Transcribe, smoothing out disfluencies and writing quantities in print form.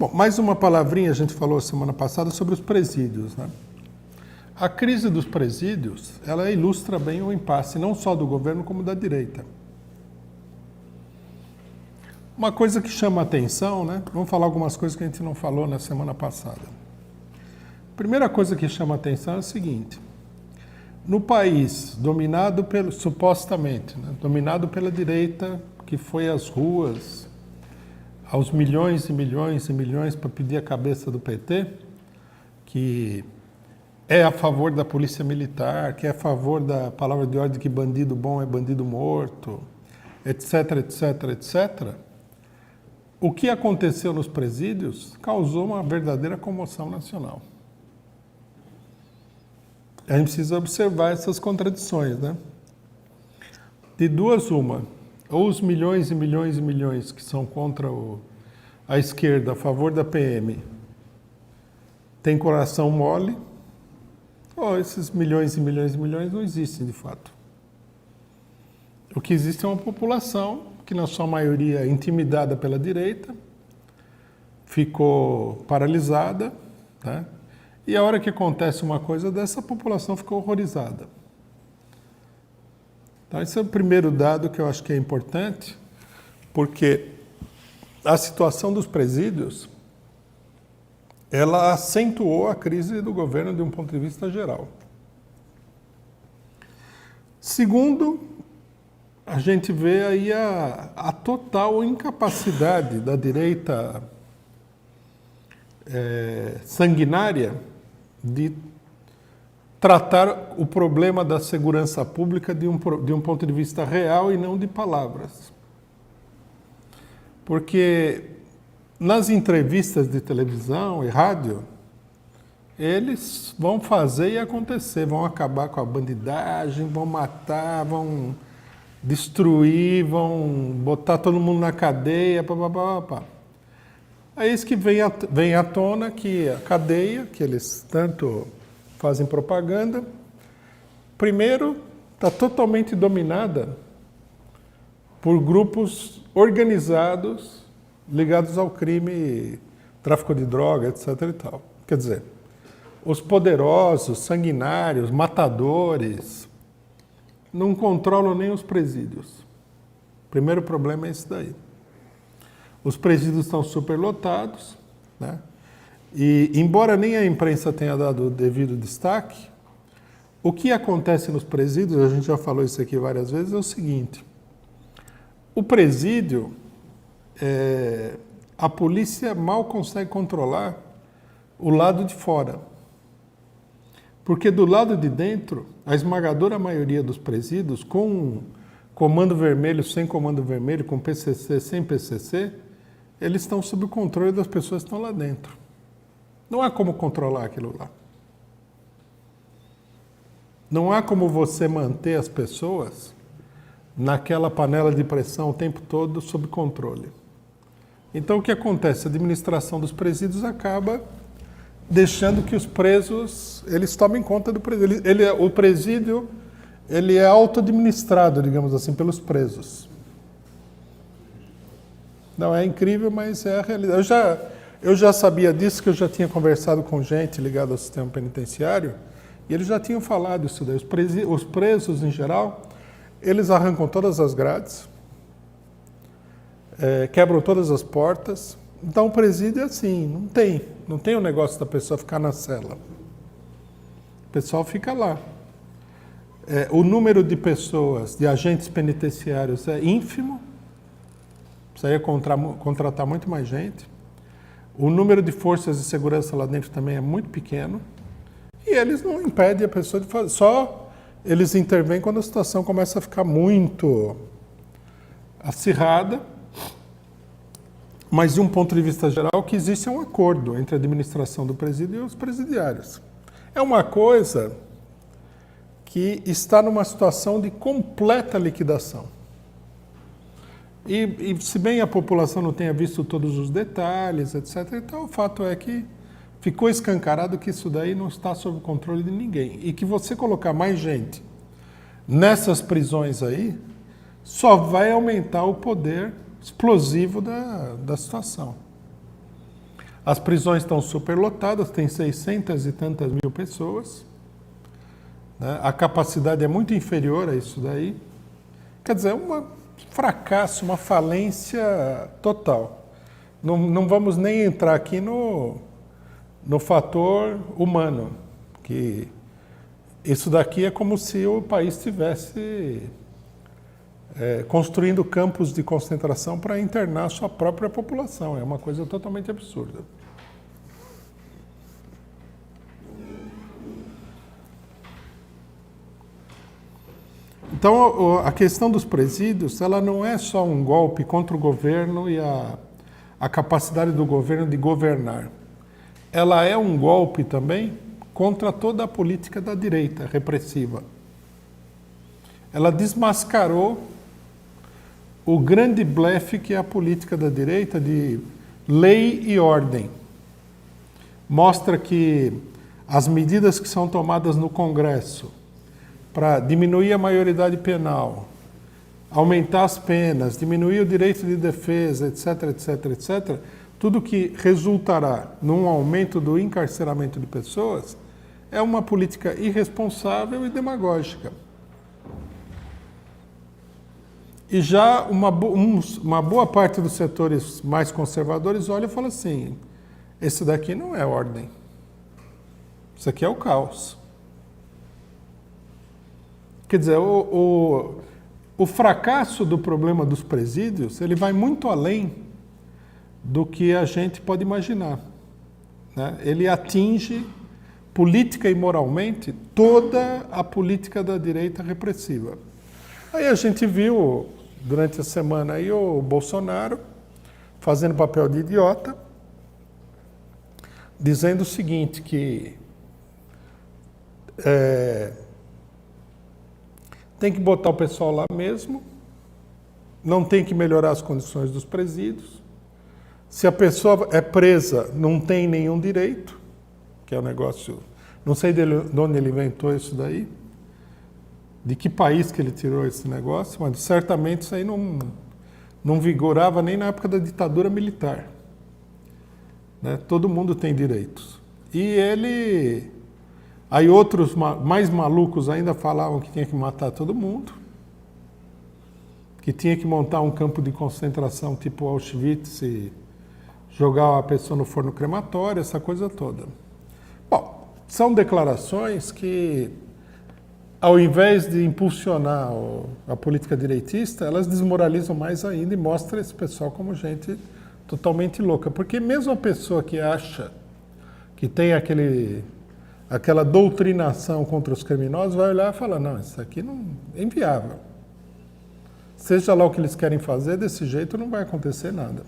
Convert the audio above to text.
Bom, mais uma palavrinha, a gente falou semana passada sobre os presídios, né? A crise dos presídios, ela ilustra bem o impasse, não só do governo, como da direita. Uma coisa que chama a atenção, né? Vamos falar algumas coisas que a gente não falou na semana passada. A primeira coisa que chama a atenção é o seguinte: no país dominado pelo, supostamente, né, dominado pela direita, que foi às ruas, aos milhões e milhões e milhões para pedir a cabeça do PT, que é a favor da polícia militar, que é a favor da palavra de ordem que bandido bom é bandido morto, etc, etc, etc. O que aconteceu nos presídios causou uma verdadeira comoção nacional. A gente precisa observar essas contradições, né? De duas, uma. Ou os milhões e milhões e milhões que são contra a esquerda, a favor da PM, tem coração mole, ou esses milhões e milhões e milhões não existem de fato. O que existe é uma população que, na sua maioria, intimidada pela direita, ficou paralisada, né? E a hora que acontece uma coisa dessa, a população ficou horrorizada. Então, esse é o primeiro dado que eu acho que é importante, porque a situação dos presídios, ela acentuou a crise do governo de um ponto de vista geral. Segundo, a gente vê aí a total incapacidade da direita sanguinária de tratar o problema da segurança pública de um ponto de vista real e não de palavras. Porque nas entrevistas de televisão e rádio, eles vão fazer e acontecer, vão acabar com a bandidagem, vão matar, vão destruir, vão botar todo mundo na cadeia, papapá. É isso que vem à tona que a cadeia, que eles tanto fazem propaganda, primeiro, está totalmente dominada por grupos organizados ligados ao crime, tráfico de droga, etc. e tal. Quer dizer, os poderosos, sanguinários, matadores, não controlam nem os presídios. O primeiro problema é esse daí. Os presídios estão superlotados, né? E, embora nem a imprensa tenha dado o devido destaque, o que acontece nos presídios, a gente já falou isso aqui várias vezes, é o seguinte: o presídio, a polícia mal consegue controlar o lado de fora. Porque do lado de dentro, a esmagadora maioria dos presídios, com comando vermelho, sem comando vermelho, com PCC, sem PCC, eles estão sob o controle das pessoas que estão lá dentro. Não há como controlar aquilo lá. Não há como você manter as pessoas naquela panela de pressão o tempo todo sob controle. Então o que acontece? A administração dos presídios acaba deixando que os presos, eles tomem conta do presídio. O presídio, ele é auto-administrado, digamos assim, pelos presos. Não, é incrível, mas é a realidade. Eu já sabia disso, que eu já tinha conversado com gente ligada ao sistema penitenciário, e eles já tinham falado isso daí. Os presos, em geral, eles arrancam todas as grades, quebram todas as portas. Então o presídio é assim, não tem o negócio da pessoa ficar na cela. O pessoal fica lá. O número de pessoas, de agentes penitenciários é ínfimo, precisaria contratar muito mais gente. O número de forças de segurança lá dentro também é muito pequeno. E eles não impedem a pessoa de fazer. Só eles intervêm quando a situação começa a ficar muito acirrada. Mas, de um ponto de vista geral, o que existe é um acordo entre a administração do presídio e os presidiários. É uma coisa que está numa situação de completa liquidação. E se bem a população não tenha visto todos os detalhes, etc., então o fato é que ficou escancarado que isso daí não está sob o controle de ninguém. E que você colocar mais gente nessas prisões aí, só vai aumentar o poder explosivo da situação. As prisões estão superlotadas, tem 600 e tantas mil pessoas, né? A capacidade é muito inferior a isso daí. Quer dizer, é um fracasso, uma falência total. Não vamos nem entrar aqui no fator humano, que isso daqui é como se o país estivesse construindo campos de concentração para internar sua própria população. É uma coisa totalmente absurda. Então, a questão dos presídios, ela não é só um golpe contra o governo e a capacidade do governo de governar. Ela é um golpe também contra toda a política da direita repressiva. Ela desmascarou o grande blefe que é a política da direita de lei e ordem. Mostra que as medidas que são tomadas no Congresso para diminuir a maioridade penal, aumentar as penas, diminuir o direito de defesa, etc., etc., etc., tudo que resultará num aumento do encarceramento de pessoas é uma política irresponsável e demagógica. E já uma boa parte dos setores mais conservadores olha e fala assim, esse daqui não é ordem, isso aqui é o caos. Quer dizer, o fracasso do problema dos presídios, ele vai muito além do que a gente pode imaginar, né? Ele atinge política e moralmente toda a política da direita repressiva. Aí a gente viu durante a semana aí o Bolsonaro fazendo papel de idiota, dizendo o seguinte, que tem que botar o pessoal lá mesmo, não tem que melhorar as condições dos presídios. Se a pessoa é presa, não tem nenhum direito, que é um negócio... Não sei de onde ele inventou isso daí, de que país que ele tirou esse negócio, mas certamente isso aí não vigorava nem na época da ditadura militar, né? Todo mundo tem direitos. E ele... Aí outros mais malucos ainda falavam que tinha que matar todo mundo, que tinha que montar um campo de concentração tipo Auschwitz e jogar a pessoa no forno crematório, essa coisa toda. Bom, são declarações que, ao invés de impulsionar a política direitista, elas desmoralizam mais ainda e mostram esse pessoal como gente totalmente louca. Porque mesmo a pessoa que acha que tem aquela doutrinação contra os criminosos vai olhar e falar, não, isso aqui não é inviável. Seja lá o que eles querem fazer, desse jeito não vai acontecer nada.